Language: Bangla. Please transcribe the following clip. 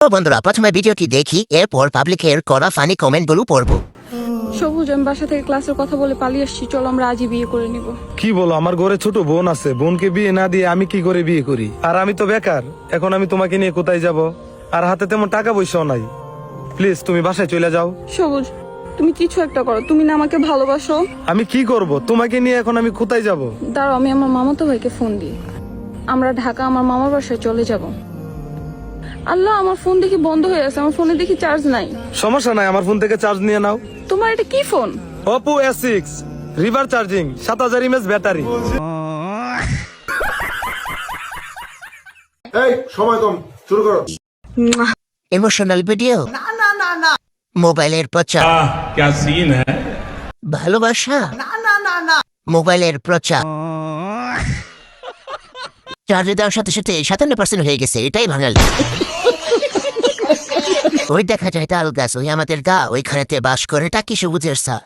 তো বন্ধুরা প্রথমে ভিডিওটি দেখি, এরপর পাবলিকের করা ফানি কমেন্টগুলো পড়বো। সবুজ, আমি বাসা থেকে ক্লাসের কথা বলে পালিয়ে আসছি, চলো আমরা আজই বিয়ে করে নিব। কি বলো? আমার ঘরে ছোট বোন আছে, বোনকে বিয়ে না দিয়ে আমি কি করে বিয়ে করি? আর আমি তো বেকার, এখন আমি তোমাকে নিয়ে কোথায় যাব? আর হাতে তেমন টাকা পয়সাও নাই। প্লিজ তুমি বাসায় চলে যাও। সবুজ, তুমি কিছু একটা করো, তুমি না আমাকে ভালোবাসো? আমি কি করব? তোমাকে নিয়ে এখন আমি কোথায় যাব? দাঁড়াও, আমি আমার মামাতো ভাইকে ফোন দিই। আমরা ঢাকা আমার মামার বাসায় চলে যাব। আল্লাহ, আমার ফোন দেখি বন্ধ হয়ে আছে, আমার ফোনে দেখি চার্জ নাই। সমস্যা নাই, আমার ফোন থেকে চার্জ নিয়ে নাও। তোমার এটা কি phone? Oppo S6 river charging, 7000 mAh battery. এই সময় কম, শুরু করো। ইমোশনাল ভিডিও, মোবাইলের প্রচার, क्या सीन है। ভালোবাসা, মোবাইলের প্রচার। চার্জে দেওয়ার সাথে সাথে 57% হয়ে গেছে, এটাই ভাঙাল। ওই দেখা যায় তাল গাছ, ওই আমাদের গা, ওইখানেতে বাস করে টাকি সবুজের সা।